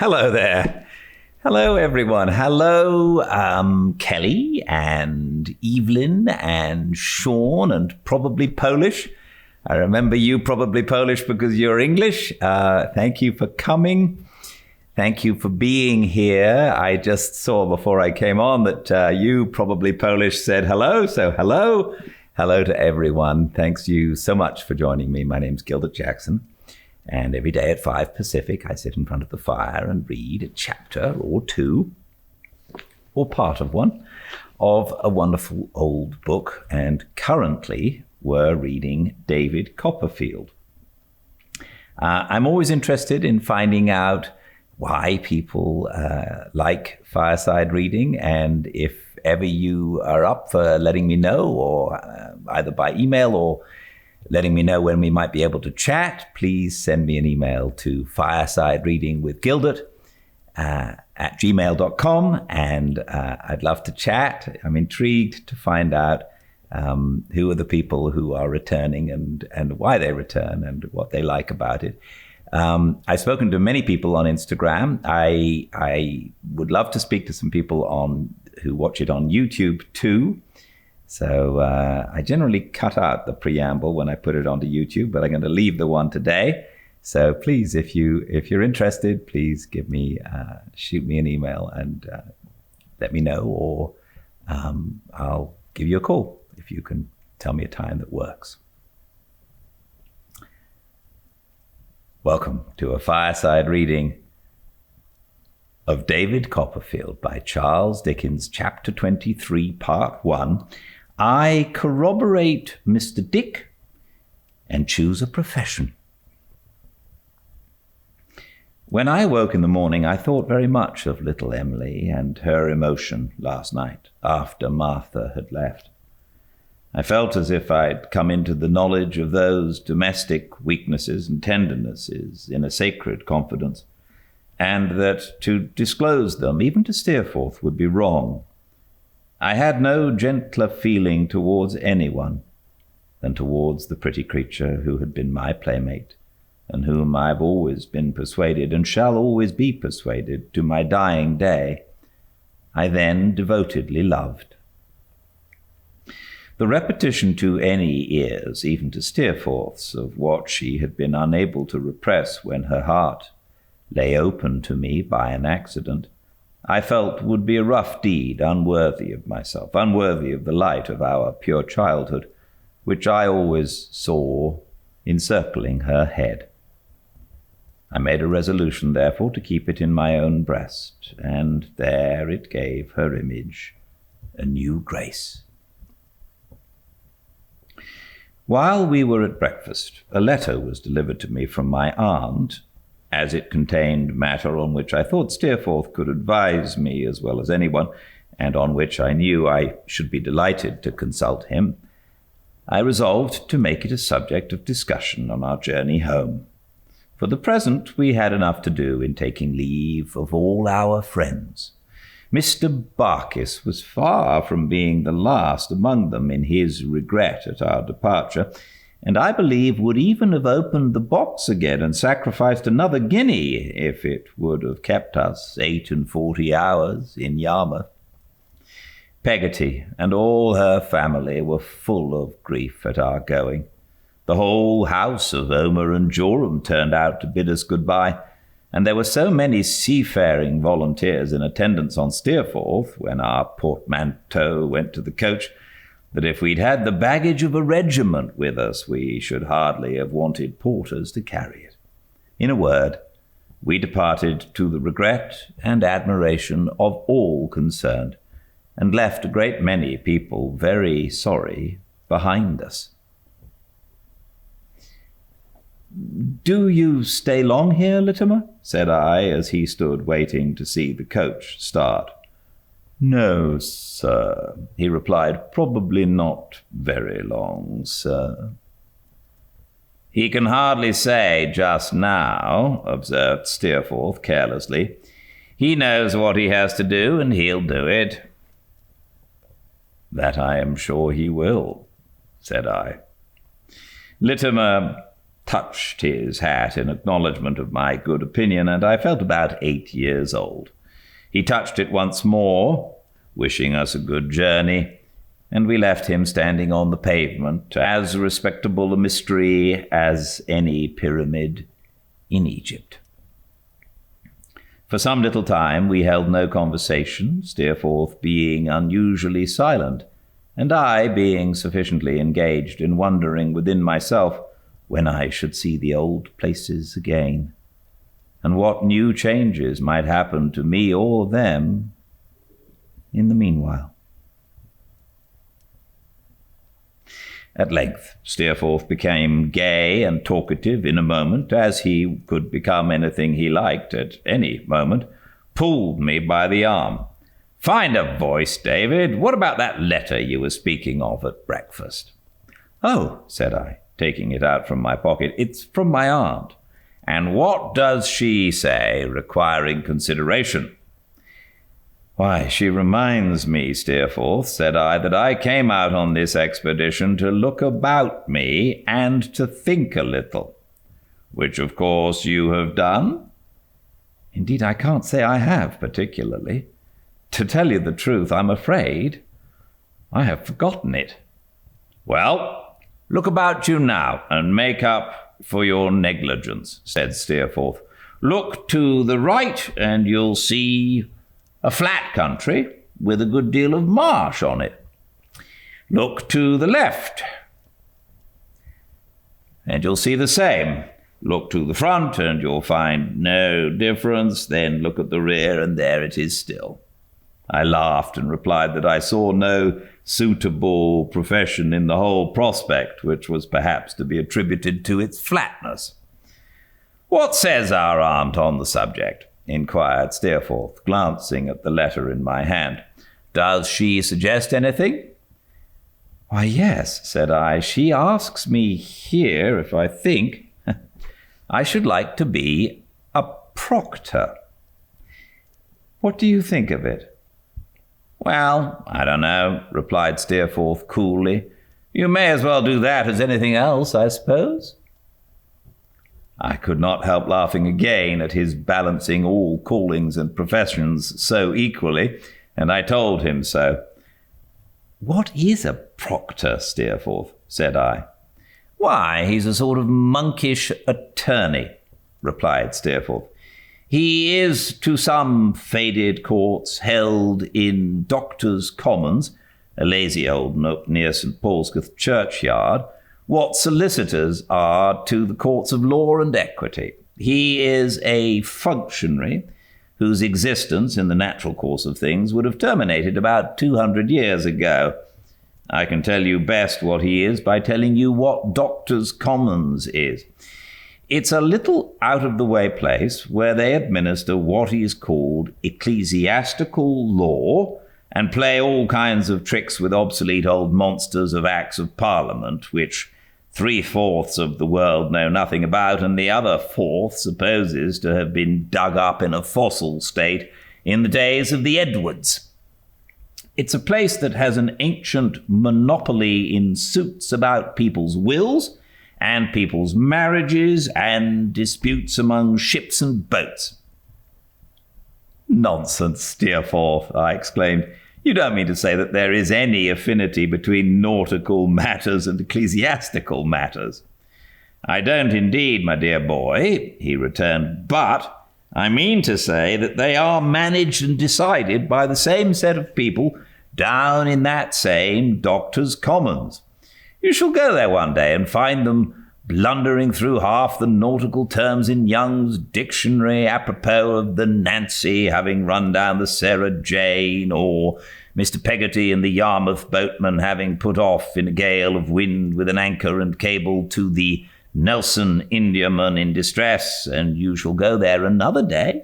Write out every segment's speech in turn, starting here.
Hello there. Hello, everyone. Hello, Kelly and Evelyn and Sean and probably Polish. I remember you probably Polish because you're English. Thank you for coming. Thank you for being here. I just saw before I came on that you probably Polish said hello. So hello. Hello to everyone. Thanks you so much for joining me. My name's Gildart Jackson. And every day at 5 Pacific, I sit in front of the fire and read a chapter or two, or part of one, of a wonderful old book. And currently, we're reading David Copperfield. I'm always interested in finding out why people like fireside reading, and if ever you are up for letting me know, or either by email or letting me know when we might be able to chat, please send me an email to firesidereadingwithgildart at gmail.com, and I'd love to chat. I'm intrigued to find out who are the people who are returning and why they return and what they like about it. I've spoken to many people on Instagram. I would love to speak to some people who watch it on YouTube too. So I generally cut out the preamble when I put it onto YouTube, but I'm going to leave the one today. So please, if you're interested, please shoot me an email and let me know, or I'll give you a call if you can tell me a time that works. Welcome to a fireside reading of David Copperfield by Charles Dickens, Chapter 23, Part 1. I corroborate Mr. Dick and choose a profession. When I woke in the morning, I thought very much of little Emily and her emotion last night after Martha had left. I felt as if I'd come into the knowledge of those domestic weaknesses and tendernesses in a sacred confidence, and that to disclose them, even to Steerforth, would be wrong. I had no gentler feeling towards anyone than towards the pretty creature who had been my playmate, and whom I've always been persuaded, and shall always be persuaded, to my dying day, I then devotedly loved. The repetition to any ears, even to Steerforth's, of what she had been unable to repress when her heart lay open to me by an accident, I felt would be a rough deed, unworthy of myself, unworthy of the light of our pure childhood, which I always saw encircling her head. I made a resolution, therefore, to keep it in my own breast, and there it gave her image a new grace. While we were at breakfast, a letter was delivered to me from my aunt, as it contained matter on which I thought Steerforth could advise me as well as anyone, and on which I knew I should be delighted to consult him. I resolved to make it a subject of discussion on our journey home. For the present, we had enough to do in taking leave of all our friends. Mr. Barkis was far from being the last among them in his regret at our departure, and I believe would even have opened the box again and sacrificed another guinea if it would have kept us 48 hours in Yarmouth. Peggotty and all her family were full of grief at our going. The whole house of Omer and Joram turned out to bid us good-bye, and there were so many seafaring volunteers in attendance on Steerforth when our portmanteau went to the coach, that if we'd had the baggage of a regiment with us, we should hardly have wanted porters to carry it. In a word, we departed to the regret and admiration of all concerned, and left a great many people very sorry behind us. "Do you stay long here, Littimer?" said I, as he stood waiting to see the coach start. "No, sir," he replied, "probably not very long, sir." "He can hardly say just now," observed Steerforth carelessly. "He knows what he has to do, and he'll do it." "That I am sure he will," said I. "Littimer, touched his hat in acknowledgment of my good opinion, and I felt about 8 years old. He touched it once more, wishing us a good journey, and we left him standing on the pavement, as respectable a mystery as any pyramid in Egypt. For some little time we held no conversation, Steerforth being unusually silent, and I being sufficiently engaged in wondering within myself when I should see the old places again, and what new changes might happen to me or them in the meanwhile. At length, Steerforth became gay and talkative in a moment, as he could become anything he liked at any moment, pulled me by the arm. "Find a voice, David. What about that letter you were speaking of at breakfast?" "Oh," said I, taking it out from my pocket, "it's from my aunt." "And what does she say, requiring consideration?" "Why, she reminds me, Steerforth," said I, "that I came out on this expedition to look about me and to think a little." "Which, of course, you have done?" "Indeed, I can't say I have particularly. To tell you the truth, I'm afraid I have forgotten it." "Well, look about you now and make up for your negligence," said Steerforth. "Look to the right and you'll see a flat country with a good deal of marsh on it. Look to the left, and you'll see the same. Look to the front, and you'll find no difference. Then look at the rear, and there it is still." I laughed and replied that I saw no suitable profession in the whole prospect, which was perhaps to be attributed to its flatness. "What says our aunt on the subject?" inquired Steerforth, glancing at the letter in my hand. "Does she suggest anything?" "Why, yes," said I. "She asks me here if I think I should like to be a proctor. What do you think of it?" "Well, I don't know," replied Steerforth coolly. "You may as well do that as anything else, I suppose." I could not help laughing again at his balancing all callings and professions so equally, and I told him so. "What is a proctor, Steerforth?" said I. "Why, he's a sort of monkish attorney," replied Steerforth. "He is, to some faded courts held in Doctors' Commons, a lazy old nook near St. Paul's churchyard, what solicitors are to the courts of law and equity. He is a functionary whose existence in the natural course of things would have terminated about 200 years ago. I can tell you best what he is by telling you what Doctors' Commons is. It's a little out-of-the-way place where they administer what is called ecclesiastical law and play all kinds of tricks with obsolete old monsters of Acts of Parliament, which 3/4 of the world know nothing about, and the other fourth supposes to have been dug up in a fossil state in the days of the Edwards. It's a place that has an ancient monopoly in suits about people's wills and people's marriages and disputes among ships and boats." "Nonsense, Steerforth," I exclaimed. "You don't mean to say that there is any affinity between nautical matters and ecclesiastical matters?" "I don't indeed, my dear boy," he returned, "but I mean to say that they are managed and decided by the same set of people down in that same Doctors' Commons. You shall go there one day and find them blundering through half the nautical terms in Young's dictionary apropos of the Nancy having run down the Sarah Jane, or Mr. Peggotty and the Yarmouth boatman having put off in a gale of wind with an anchor and cable to the Nelson Indiaman in distress, and you shall go there another day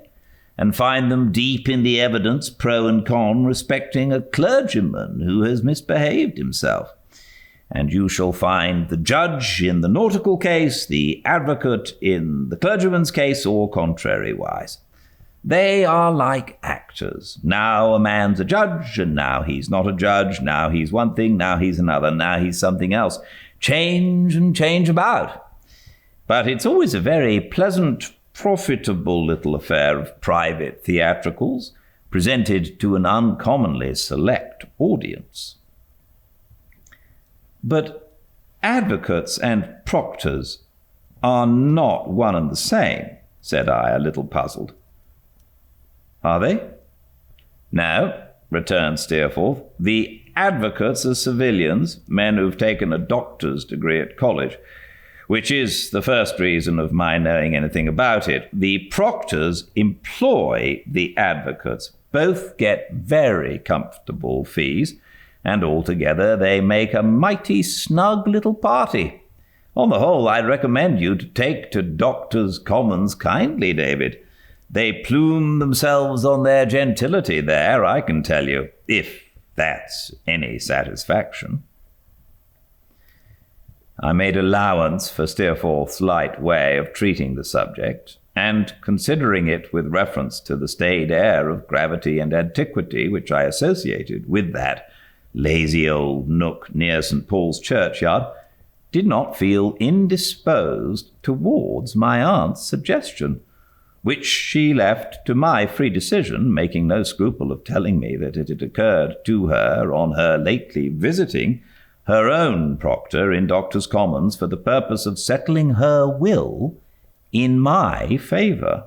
and find them deep in the evidence pro and con respecting a clergyman who has misbehaved himself. And you shall find the judge in the nautical case, the advocate in the clergyman's case, or contrariwise. They are like actors. Now a man's a judge, and now he's not a judge. Now he's one thing, now he's another, now he's something else. Change and change about. But it's always a very pleasant, profitable little affair of private theatricals, presented to an uncommonly select audience. But advocates and proctors are not one and the same, said I, a little puzzled. Are they? No, returned Steerforth. The advocates are civilians, men who've taken a doctor's degree at college, which is the first reason of my knowing anything about it. The proctors employ the advocates. Both get very comfortable fees, and altogether they make a mighty snug little party. On the whole, I'd recommend you to take to Doctors' Commons kindly, David. They plume themselves on their gentility there, I can tell you, if that's any satisfaction. I made allowance for Steerforth's light way of treating the subject, and considering it with reference to the staid air of gravity and antiquity which I associated with that lazy old nook near St. Paul's churchyard, did not feel indisposed towards my aunt's suggestion, which she left to my free decision, making no scruple of telling me that it had occurred to her on her lately visiting her own proctor in Doctors' Commons for the purpose of settling her will in my favour.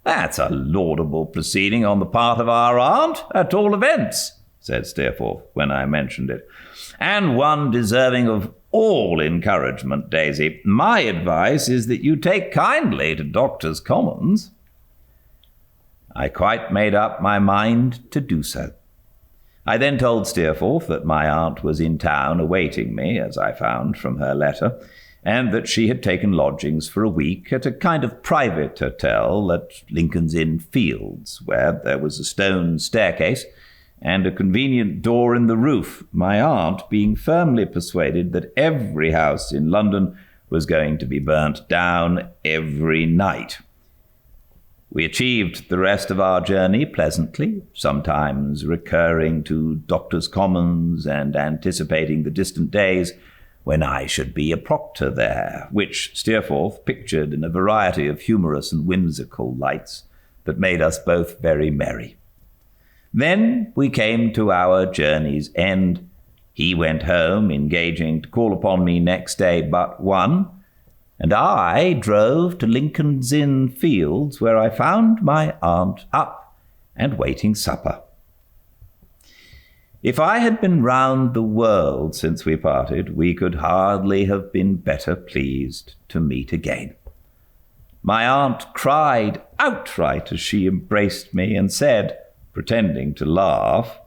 That's a laudable proceeding on the part of our aunt, at all events, said Steerforth, when I mentioned it, and one deserving of all encouragement, Daisy. My advice is that you take kindly to Doctors' Commons. I quite made up my mind to do so. I then told Steerforth that my aunt was in town awaiting me, as I found from her letter, and that she had taken lodgings for a week at a kind of private hotel at Lincoln's Inn Fields, where there was a stone staircase and a convenient door in the roof, my aunt being firmly persuaded that every house in London was going to be burnt down every night. We achieved the rest of our journey pleasantly, sometimes recurring to Doctors' Commons and anticipating the distant days when I should be a proctor there, which Steerforth pictured in a variety of humorous and whimsical lights that made us both very merry. Then we came to our journey's end. He went home, engaging to call upon me next day but one, and I drove to Lincoln's Inn Fields, where I found my aunt up and waiting supper. If I had been round the world since we parted, we could hardly have been better pleased to meet again. My aunt cried outright as she embraced me and said, pretending to laugh,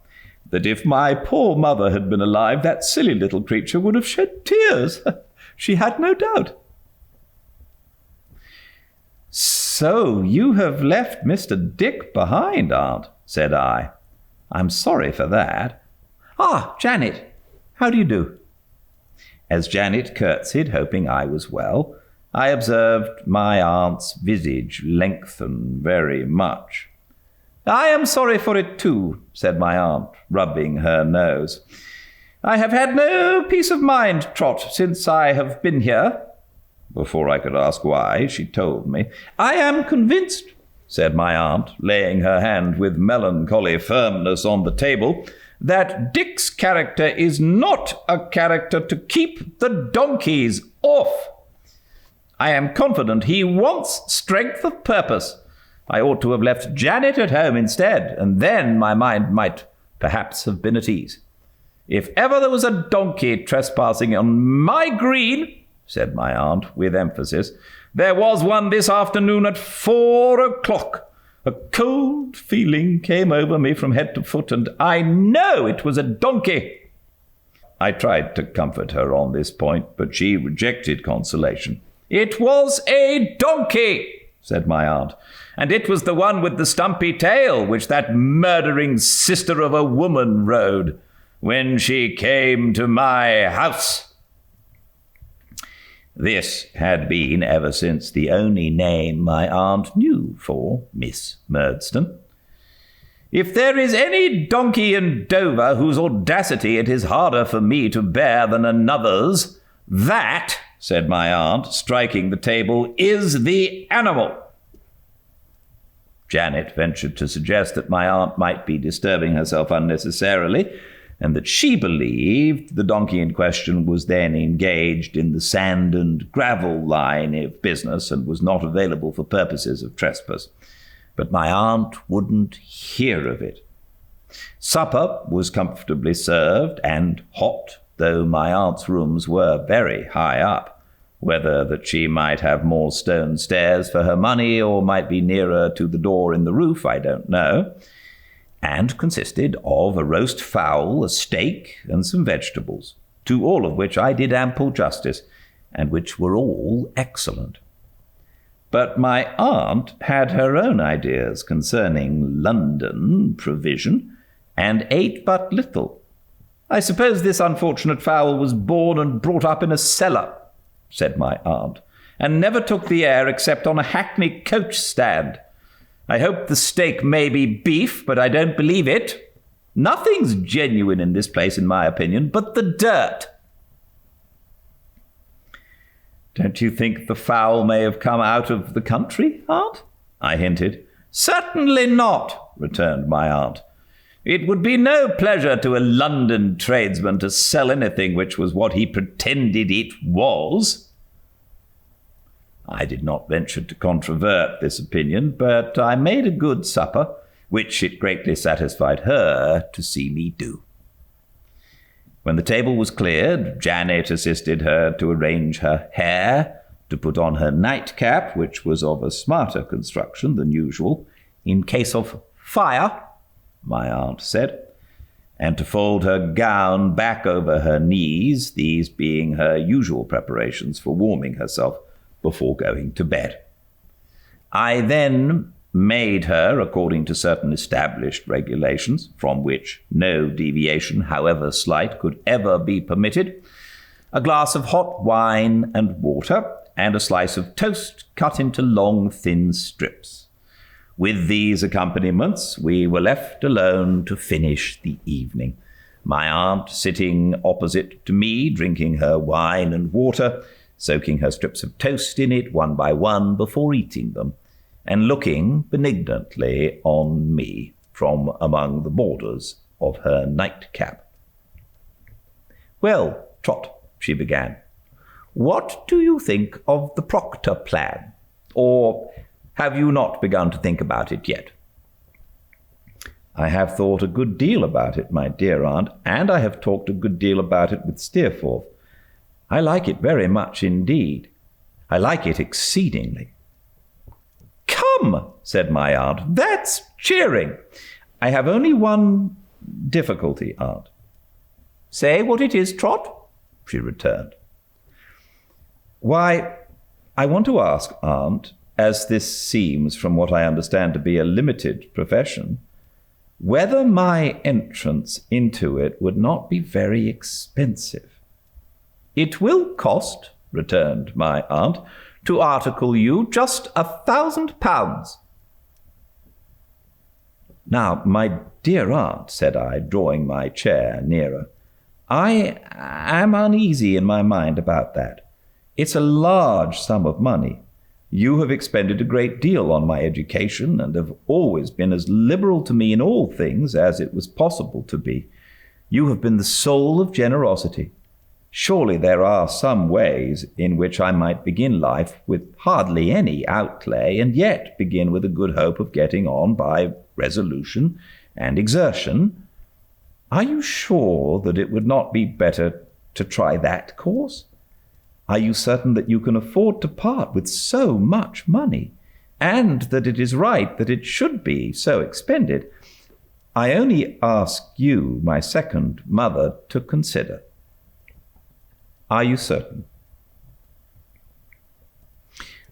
that if my poor mother had been alive, that silly little creature would have shed tears. She had no doubt. "So you have left Mr. Dick behind, aunt," said I. "I'm sorry for that. Ah, Janet, how do you do?" As Janet curtsied, hoping I was well, I observed my aunt's visage lengthen very much. "I am sorry for it too," said my aunt, rubbing her nose. "I have had no peace of mind, Trot, since I have been here." Before I could ask why, she told me. "I am convinced," said my aunt, laying her hand with melancholy firmness on the table, "that Dick's character is not a character to keep the donkeys off. I am confident he wants strength of purpose. I ought to have left Janet at home instead, and then my mind might perhaps have been at ease. If ever there was a donkey trespassing on my green," said my aunt with emphasis, "there was one this afternoon at 4 o'clock. A cold feeling came over me from head to foot, and I know it was a donkey." I tried to comfort her on this point, but she rejected consolation. "It was a donkey," said my aunt, "and it was the one with the stumpy tail which that murdering sister of a woman rode when she came to my house." This had been ever since the only name my aunt knew for Miss Murdstone. "If there is any donkey in Dover whose audacity it is harder for me to bear than another's, that," said my aunt, striking the table, is the animal. Janet ventured to suggest that my aunt might be disturbing herself unnecessarily, and that she believed the donkey in question was then engaged in the sand and gravel line of business and was not available for purposes of trespass. But my aunt wouldn't hear of it. Supper was comfortably served and hot, though my aunt's rooms were very high up. Whether that she might have more stone stairs for her money or might be nearer to the door in the roof, I don't know, and consisted of a roast fowl, a steak, and some vegetables, to all of which I did ample justice, and which were all excellent. But my aunt had her own ideas concerning London provision, and ate but little. I suppose this unfortunate fowl was born and brought up in a cellar, said my aunt, and never took the air except on a hackney coach stand. I hope the steak may be beef, but I don't believe it. Nothing's genuine in this place, in my opinion, but the dirt. Don't you think the fowl may have come out of the country, aunt? I hinted. Certainly not, returned my aunt. It would be no pleasure to a London tradesman to sell anything which was what he pretended it was. I did not venture to controvert this opinion, but I made a good supper, which it greatly satisfied her to see me do. When the table was cleared, Janet assisted her to arrange her hair, to put on her nightcap, which was of a smarter construction than usual, in case of fire, my aunt said, and to fold her gown back over her knees, these being her usual preparations for warming herself before going to bed. I then made her, according to certain established regulations, from which no deviation, however slight, could ever be permitted, a glass of hot wine and water, and a slice of toast cut into long, thin strips. With these accompaniments, we were left alone to finish the evening, my aunt sitting opposite to me, drinking her wine and water, soaking her strips of toast in it one by one before eating them, and looking benignantly on me from among the borders of her nightcap. "Well, Trot," she began, "what do you think of the Proctor plan? Or have you not begun to think about it yet?" "I have thought a good deal about it, my dear aunt, and I have talked a good deal about it with Steerforth. I like it very much indeed. I like it exceedingly." "Come," said my aunt, "that's cheering." "I have only one difficulty, aunt." "Say what it is, Trot," she returned. "Why, I want to ask, aunt, as this seems from what I understand to be a limited profession, whether my entrance into it would not be very expensive." "It will cost," returned my aunt, "to article you just £1,000. "Now, my dear aunt," said I, drawing my chair nearer, "I am uneasy in my mind about that. It's a large sum of money. You have expended a great deal on my education, and have always been as liberal to me in all things as it was possible to be. You have been the soul of generosity. Surely there are some ways in which I might begin life with hardly any outlay, and yet begin with a good hope of getting on by resolution and exertion. Are you sure that it would not be better to try that course? Are you certain that you can afford to part with so much money, and that it is right that it should be so expended? I only ask you, my second mother, to consider. Are you certain?"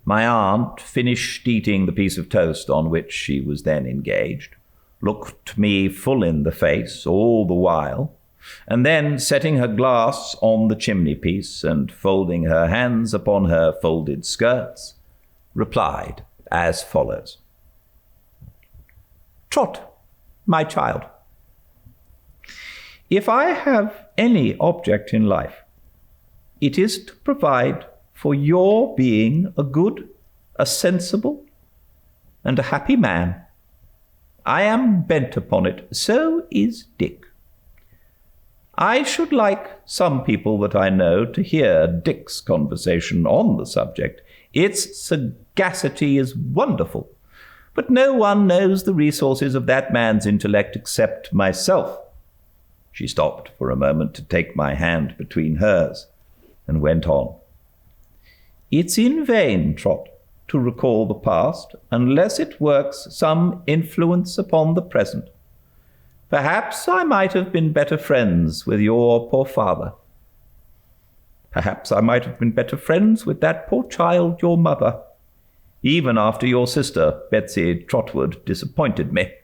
My aunt finished eating the piece of toast on which she was then engaged, looked me full in the face all the while, and then, setting her glass on the chimney-piece and folding her hands upon her folded skirts, replied as follows. "Trot, my child, if I have any object in life, it is to provide for your being a good, a sensible, and a happy man. I am bent upon it. So is Dick. I should like some people that I know to hear Dick's conversation on the subject. Its sagacity is wonderful, but no one knows the resources of that man's intellect except myself. She stopped for a moment to take my hand between hers and went on. It's in vain, Trot, to recall the past unless it works some influence upon the present. Perhaps I might have been better friends with your poor father. Perhaps I might have been better friends with that poor child, your mother, even after your sister, Betsy Trotwood, disappointed me.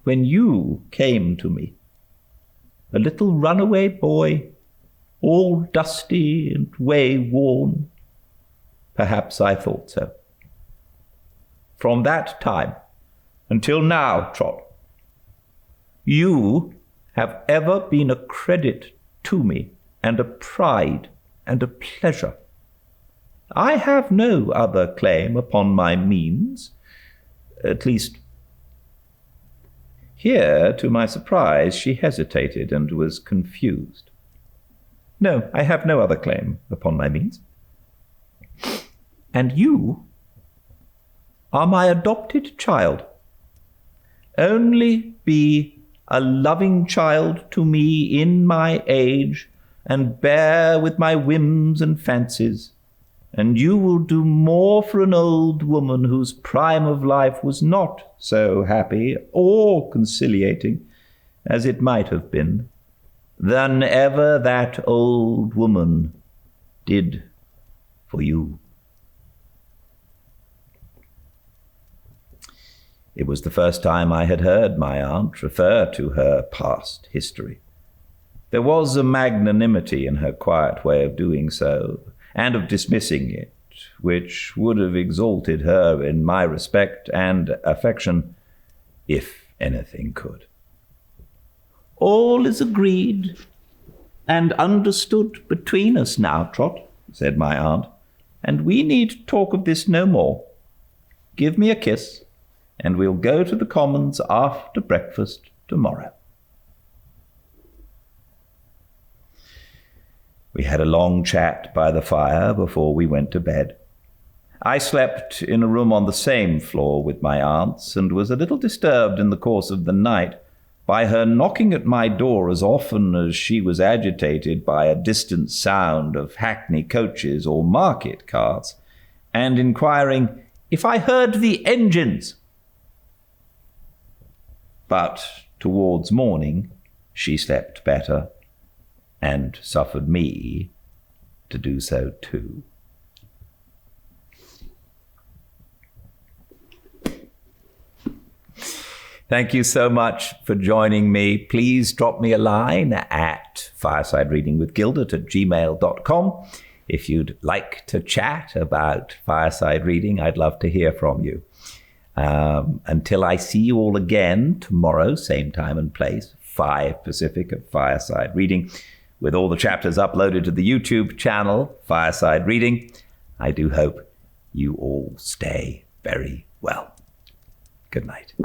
When you came to me, a little runaway boy, all dusty and way-worn, perhaps I thought so. From that time until now, Trot, you have ever been a credit to me and a pride and a pleasure. I have no other claim upon my means, at least. Here, to my surprise, she hesitated and was confused. No, I have no other claim upon my means. And you are my adopted child. Only be a loving child to me in my age, and bear with my whims and fancies, and you will do more for an old woman whose prime of life was not so happy or conciliating as it might have been, than ever that old woman did for you. It was the first time I had heard my aunt refer to her past history. There was a magnanimity in her quiet way of doing so, and of dismissing it, which would have exalted her in my respect and affection, if anything could. All is agreed and understood between us now, Trot, said my aunt, and we need talk of this no more. Give me a kiss, and we'll go to the Commons after breakfast tomorrow. We had a long chat by the fire before we went to bed. I slept in a room on the same floor with my aunts, and was a little disturbed in the course of the night by her knocking at my door as often as she was agitated by a distant sound of hackney coaches or market carts, and inquiring if I heard the engines. But towards morning she slept better, and suffered me to do so too. Thank you so much for joining me. Please drop me a line at firesidereadingwithgildart@gmail.com. If you'd like to chat about Fireside Reading, I'd love to hear from you. Until I see you all again tomorrow, same time and place, 5 Pacific at Fireside Reading, with all the chapters uploaded to the YouTube channel, Fireside Reading, I do hope you all stay very well. Good night.